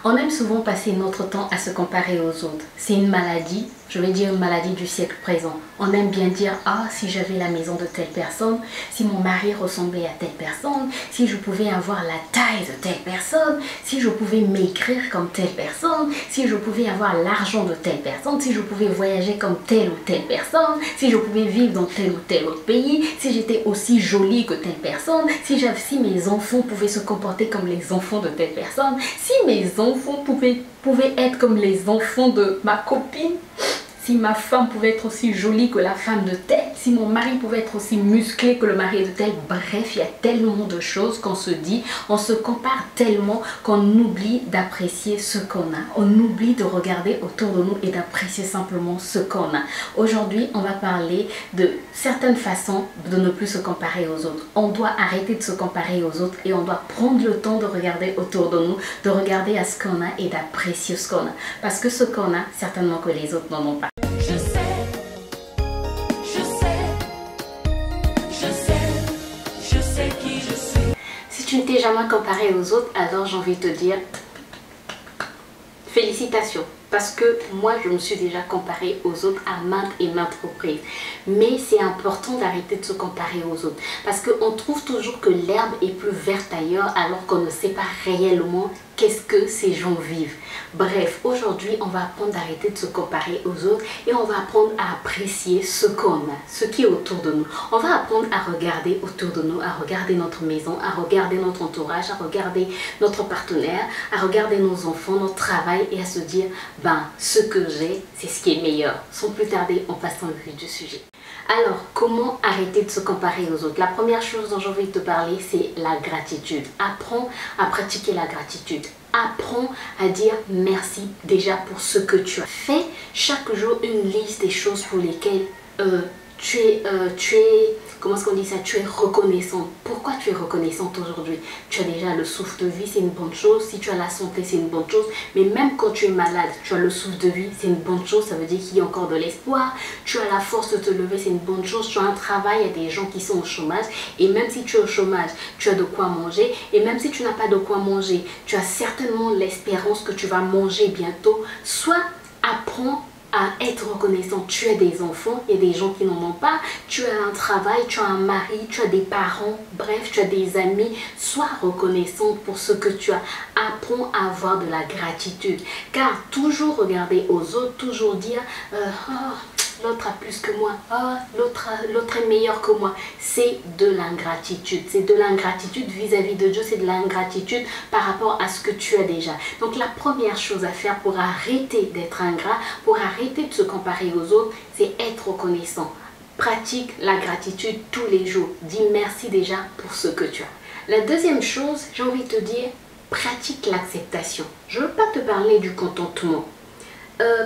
On aime souvent passer notre temps à se comparer aux autres. C'est une maladie, je vais dire une maladie du siècle présent. On aime bien dire, ah, si j'avais la maison de telle personne, si mon mari ressemblait à telle personne, si je pouvais avoir la taille de telle personne, si je pouvais m'écrire comme telle personne, si je pouvais avoir l'argent de telle personne, si je pouvais voyager comme telle ou telle personne, si je pouvais vivre dans tel ou tel autre pays, si j'étais aussi jolie que telle personne, si mes enfants pouvaient se comporter comme les enfants de telle personne, si mes enfants pouvaient être comme les enfants de ma copine, si ma femme pouvait être aussi jolie que la femme de tel, si mon mari pouvait être aussi musclé que le mari de tel, bref, il y a tellement de choses qu'on se dit, on se compare tellement qu'on oublie d'apprécier ce qu'on a. On oublie de regarder autour de nous et d'apprécier simplement ce qu'on a. Aujourd'hui, on va parler de certaines façons de ne plus se comparer aux autres. On doit arrêter de se comparer aux autres et on doit prendre le temps de regarder autour de nous, de regarder à ce qu'on a et d'apprécier ce qu'on a. Parce que ce qu'on a, certainement que les autres n'en ont pas. Si tu ne t'es jamais comparé aux autres, alors j'ai envie de te dire félicitations. Parce que moi, je me suis déjà comparée aux autres à maintes et maintes reprises. Mais c'est important d'arrêter de se comparer aux autres. Parce qu'on trouve toujours que l'herbe est plus verte ailleurs alors qu'on ne sait pas réellement qu'est-ce que ces gens vivent. Bref, aujourd'hui, on va apprendre à arrêter de se comparer aux autres et on va apprendre à apprécier ce qu'on a, ce qui est autour de nous. On va apprendre à regarder autour de nous, à regarder notre maison, à regarder notre entourage, à regarder notre partenaire, à regarder nos enfants, notre travail et à se dire, ben, ce que j'ai, c'est ce qui est meilleur. Sans plus tarder, on passe dans le vif du sujet. Alors, comment arrêter de se comparer aux autres? La première chose dont j'ai envie de te parler, c'est la gratitude. Apprends à pratiquer la gratitude. Apprends à dire merci déjà pour ce que tu as. Fais chaque jour une liste des choses pour lesquelles tu es comment est-ce qu'on dit ça, tu es reconnaissante. Pourquoi tu es reconnaissante aujourd'hui? Tu as déjà le souffle de vie, c'est une bonne chose. Si tu as la santé, c'est une bonne chose. Mais même quand tu es malade, tu as le souffle de vie, c'est une bonne chose. Ça veut dire qu'il y a encore de l'espoir. Tu as la force de te lever, c'est une bonne chose. Tu as un travail, il y a des gens qui sont au chômage. Et même si tu es au chômage, tu as de quoi manger. Et même si tu n'as pas de quoi manger, tu as certainement l'espérance que tu vas manger bientôt. Soit apprends à être reconnaissant. Tu as des enfants, il y a des gens qui n'en ont pas, tu as un travail, tu as un mari, tu as des parents, bref, tu as des amis. Sois reconnaissante pour ce que tu as. Apprends à avoir de la gratitude. Car toujours regarder aux autres, toujours dire l'autre a plus que moi, l'autre est meilleur que moi, c'est de l'ingratitude. C'est de l'ingratitude vis-à-vis de Dieu, c'est de l'ingratitude par rapport à ce que tu as déjà. Donc la première chose à faire pour arrêter d'être ingrat, pour arrêter de se comparer aux autres, c'est être reconnaissant. Pratique la gratitude tous les jours. Dis merci déjà pour ce que tu as. La deuxième chose, j'ai envie de te dire, pratique l'acceptation. Je ne veux pas te parler du contentement.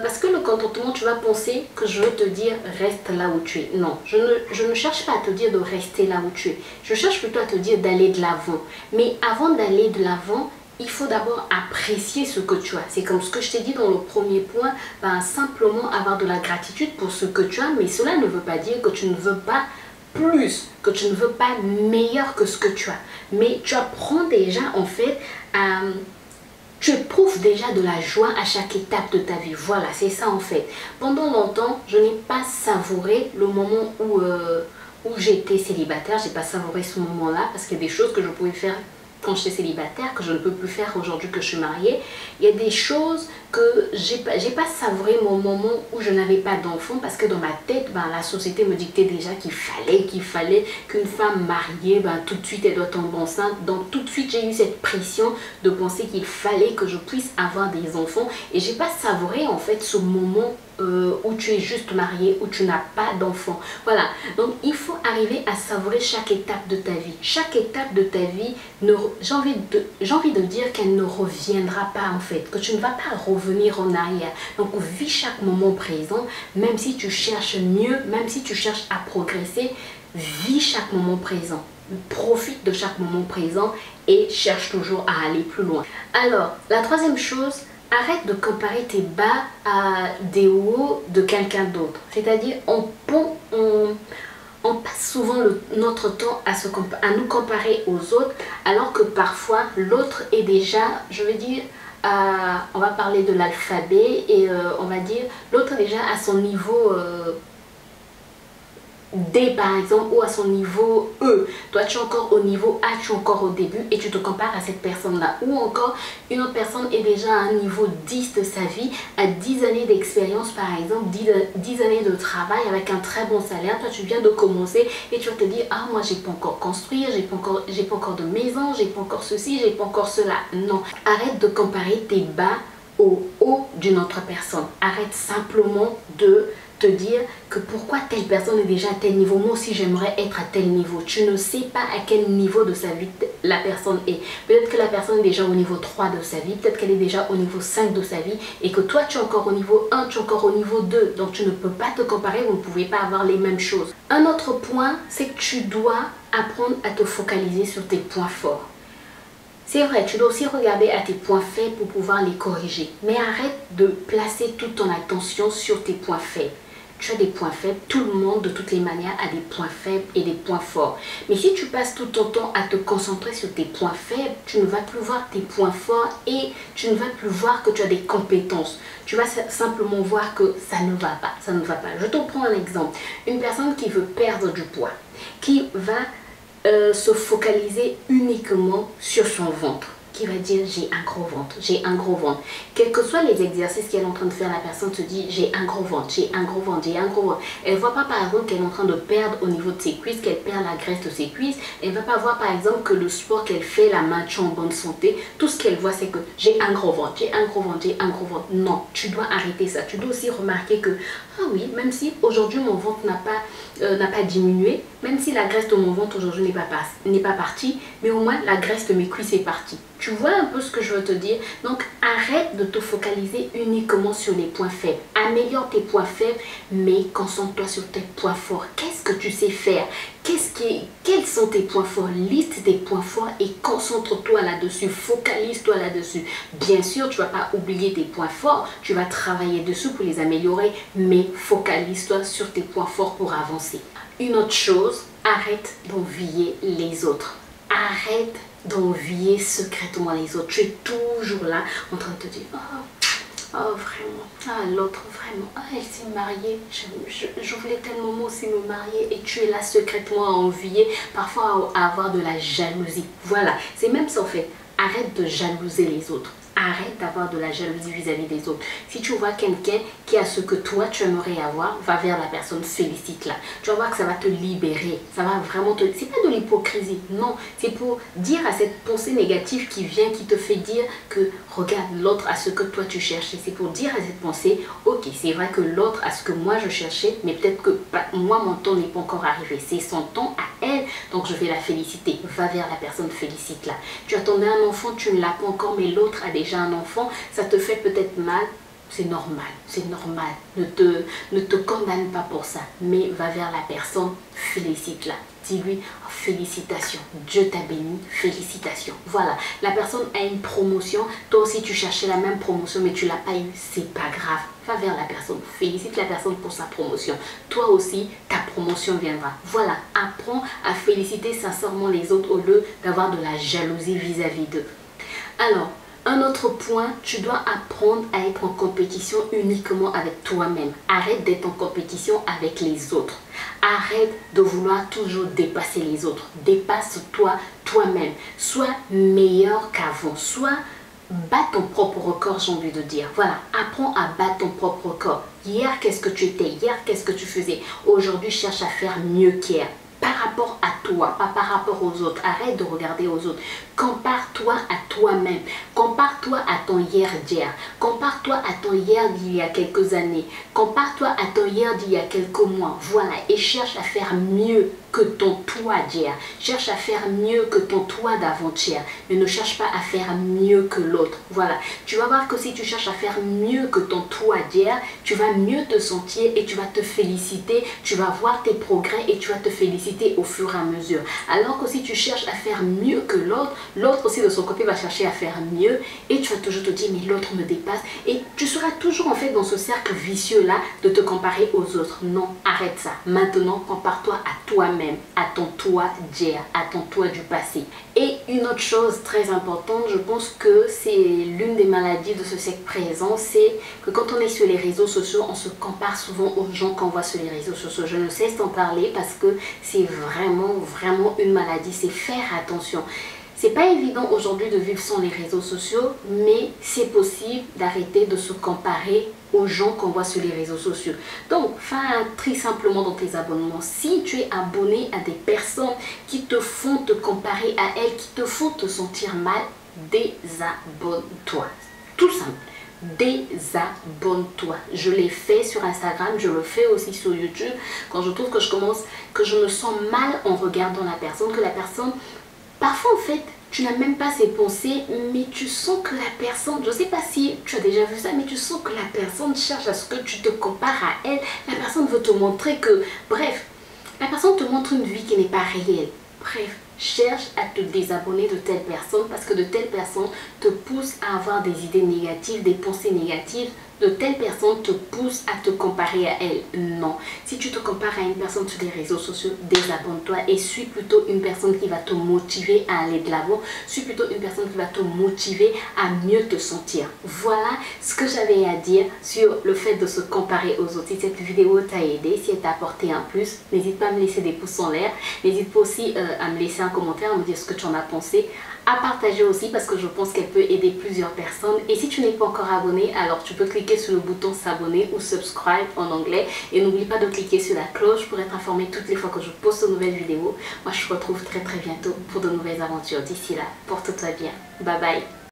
Parce que le contentement, tu vas penser que je veux te dire reste là où tu es. Non, je ne cherche pas à te dire de rester là où tu es. Je cherche plutôt à te dire d'aller de l'avant. Mais avant d'aller de l'avant, il faut d'abord apprécier ce que tu as. C'est comme ce que je t'ai dit dans le premier point, ben, simplement avoir de la gratitude pour ce que tu as. Mais cela ne veut pas dire que tu ne veux pas plus, que tu ne veux pas meilleur que ce que tu as. Mais tu apprends déjà en fait à... Tu éprouves déjà de la joie à chaque étape de ta vie. Voilà, c'est ça en fait. Pendant longtemps, je n'ai pas savouré le moment où j'étais célibataire. Je n'ai pas savouré ce moment-là parce qu'il y a des choses que je pouvais faire quand j'étais célibataire que je ne peux plus faire aujourd'hui que je suis mariée. Il y a des choses que j'ai pas savouré mon moment où je n'avais pas d'enfant parce que dans ma tête, ben, la société me dictait déjà qu'il fallait qu'une femme mariée, ben, tout de suite elle doit tomber enceinte. Donc tout de suite j'ai eu cette pression de penser qu'il fallait que je puisse avoir des enfants et j'ai pas savouré en fait ce moment où tu es juste marié, où tu n'as pas d'enfant. Voilà, donc il faut arriver à savourer chaque étape de ta vie. Chaque étape de ta vie, j'ai envie de dire qu'elle ne reviendra pas en fait, que tu ne vas pas revenir en arrière. Donc vis chaque moment présent, même si tu cherches mieux, même si tu cherches à progresser, vis chaque moment présent. Profite de chaque moment présent et cherche toujours à aller plus loin. Alors, la troisième chose, arrête de comparer tes bas à des hauts de quelqu'un d'autre. C'est-à-dire, on passe souvent notre temps à nous comparer aux autres, alors que parfois l'autre est déjà, je veux dire, on va parler de l'alphabet et on va dire l'autre est déjà à son niveau D par exemple ou à son niveau E. Toi tu es encore au niveau A, tu es encore au début et tu te compares à cette personne là. Ou encore une autre personne est déjà à un niveau 10 de sa vie, à 10 années d'expérience par exemple, 10 années de travail avec un très bon salaire. Toi tu viens de commencer et tu vas te dire ah moi j'ai pas encore construit, j'ai pas encore de maison, j'ai pas encore ceci, j'ai pas encore cela. Non, arrête de comparer tes bas au haut d'une autre personne. Arrête simplement de te dire que pourquoi telle personne est déjà à tel niveau, moi aussi j'aimerais être à tel niveau. Tu ne sais pas à quel niveau de sa vie la personne est. Peut-être que la personne est déjà au niveau 3 de sa vie, peut-être qu'elle est déjà au niveau 5 de sa vie et que toi tu es encore au niveau 1, tu es encore au niveau 2. Donc tu ne peux pas te comparer, vous ne pouvez pas avoir les mêmes choses. Un autre point, c'est que tu dois apprendre à te focaliser sur tes points forts. C'est vrai, tu dois aussi regarder à tes points faibles pour pouvoir les corriger. Mais arrête de placer toute ton attention sur tes points faibles. Tu as des points faibles, tout le monde de toutes les manières a des points faibles et des points forts. Mais si tu passes tout ton temps à te concentrer sur tes points faibles, tu ne vas plus voir tes points forts et tu ne vas plus voir que tu as des compétences. Tu vas simplement voir que ça ne va pas, ça ne va pas. Je te prends un exemple. Une personne qui veut perdre du poids, qui va se focaliser uniquement sur son ventre, qui va dire j'ai un gros ventre, j'ai un gros ventre. Quels que soient les exercices qu'elle est en train de faire, la personne se dit j'ai un gros ventre, j'ai un gros ventre, j'ai un gros ventre. Elle ne voit pas par exemple qu'elle est en train de perdre au niveau de ses cuisses, qu'elle perd la graisse de ses cuisses. Elle ne va pas voir par exemple que le sport qu'elle fait la maintient en bonne santé. Tout ce qu'elle voit c'est que j'ai un gros ventre, j'ai un gros ventre, j'ai un gros ventre. Non, tu dois arrêter ça. Tu dois aussi remarquer que ah oui, même si aujourd'hui mon ventre n'a pas diminué, même si la graisse de mon ventre aujourd'hui n'est pas partie, mais au moins la graisse de mes cuisses est partie. Tu vois un peu ce que je veux te dire? Donc arrête de te focaliser uniquement sur les points faibles. Améliore tes points faibles, mais concentre-toi sur tes points forts. Qu'est-ce que tu sais faire? Quels sont tes points forts? Liste tes points forts et concentre-toi là-dessus. Focalise-toi là-dessus. Bien sûr, tu ne vas pas oublier tes points forts. Tu vas travailler dessus pour les améliorer, mais focalise-toi sur tes points forts pour avancer. Une autre chose, arrête d'envier les autres. Arrête d'envier secrètement les autres. Tu es toujours là en train de te dire oh vraiment, ah l'autre vraiment, ah elle s'est mariée, je voulais tellement moi aussi me marier et tu es là secrètement à envier, parfois à avoir de la jalousie. Voilà, c'est même ça en fait, arrête de jalouser les autres. Arrête d'avoir de la jalousie vis-à-vis des autres. Si tu vois quelqu'un qui a ce que toi tu aimerais avoir, va vers la personne, félicite-la. Tu vas voir que ça va te libérer. Ça va vraiment te... C'est pas de l'hypocrisie, non. C'est pour dire à cette pensée négative qui vient, qui te fait dire que regarde l'autre à ce que toi tu cherchais. C'est pour dire à cette pensée, ok, c'est vrai que l'autre a ce que moi je cherchais, mais peut-être que moi mon temps n'est pas encore arrivé. C'est son temps à elle, donc je vais la féliciter. Va vers la personne, félicite-la. Tu attendais un enfant, tu ne l'as pas encore, mais l'autre a déjà un enfant, ça te fait peut-être mal, c'est normal, c'est normal. Ne te condamne pas pour ça, mais va vers la personne, félicite-la. Dis-lui oh, félicitations, Dieu t'a béni, félicitations. Voilà, la personne a une promotion, toi aussi tu cherchais la même promotion mais tu l'as pas eu, c'est pas grave. Va vers la personne, félicite la personne pour sa promotion. Toi aussi, ta promotion viendra. Voilà, apprends à féliciter sincèrement les autres au lieu d'avoir de la jalousie vis-à-vis d'eux. Alors, un autre point, tu dois apprendre à être en compétition uniquement avec toi-même. Arrête d'être en compétition avec les autres. Arrête de vouloir toujours dépasser les autres. Dépasse-toi toi-même. Sois meilleur qu'avant. Bats ton propre record, j'ai envie de dire. Voilà, apprends à battre ton propre record. Hier, qu'est-ce que tu étais? Hier, qu'est-ce que tu faisais? Aujourd'hui, cherche à faire mieux qu'hier. Par rapport à toi, pas par rapport aux autres. Arrête de regarder aux autres. Compare-toi à toi-même. Compare-toi à ton hier d'hier. Compare-toi à ton hier d'il y a quelques années. Compare-toi à ton hier d'il y a quelques mois. Voilà. Et cherche à faire mieux que ton toi d'hier. Cherche à faire mieux que ton toi d'avant-hier. Mais ne cherche pas à faire mieux que l'autre. Voilà. Tu vas voir que si tu cherches à faire mieux que ton toi d'hier, tu vas mieux te sentir et tu vas te féliciter. Tu vas voir tes progrès et tu vas te féliciter au fur et à mesure. Alors que si tu cherches à faire mieux que l'autre, l'autre aussi de son côté va chercher à faire mieux et tu vas toujours te dire mais l'autre me dépasse et tu seras toujours en fait dans ce cercle vicieux là de te comparer aux autres. Non, arrête ça. Maintenant, compare-toi à toi-même, à ton toi d'hier, à ton toi du passé Et une autre chose très importante, je pense que c'est l'une des maladies de ce siècle présent, c'est que quand on est sur les réseaux sociaux, on se compare souvent aux gens qu'on voit sur les réseaux sociaux. Je ne cesse d'en parler parce que c'est vraiment une maladie, c'est faire attention. C'est pas évident aujourd'hui de vivre sans les réseaux sociaux, mais c'est possible d'arrêter de se comparer aux gens qu'on voit sur les réseaux sociaux. Donc, fais un tri simplement dans tes abonnements. Si tu es abonné à des personnes qui te font te comparer à elles, qui te font te sentir mal, désabonne-toi. Tout simple. Désabonne-toi. Je l'ai fait sur Instagram, je le fais aussi sur YouTube. Quand je trouve que je me sens mal en regardant la personne, que la personne... Parfois, en fait, tu n'as même pas ces pensées, mais tu sens que la personne, je ne sais pas si tu as déjà vu ça, mais tu sens que la personne cherche à ce que tu te compares à elle. La personne veut te montrer que, bref, la personne te montre une vie qui n'est pas réelle. Bref, cherche à te désabonner de telles personnes parce que de telles personnes te poussent à avoir des idées négatives, des pensées négatives. De telles personnes te poussent à te comparer à elles. Non. Si tu te compares à une personne sur les réseaux sociaux, désabonne-toi et suis plutôt une personne qui va te motiver à aller de l'avant. Suis plutôt une personne qui va te motiver à mieux te sentir. Voilà ce que j'avais à dire sur le fait de se comparer aux autres. Si cette vidéo t'a aidé, si elle t'a apporté un plus, n'hésite pas à me laisser des pouces en l'air. N'hésite pas aussi à me laisser un commentaire, à me dire ce que tu en as pensé. À partager aussi parce que je pense qu'elle peut aider plusieurs personnes. Et si tu n'es pas encore abonné, alors tu peux cliquer sur le bouton s'abonner ou subscribe en anglais. Et n'oublie pas de cliquer sur la cloche pour être informé toutes les fois que je poste de nouvelles vidéos. Moi je te retrouve très bientôt pour de nouvelles aventures. D'ici là, porte-toi bien. Bye bye.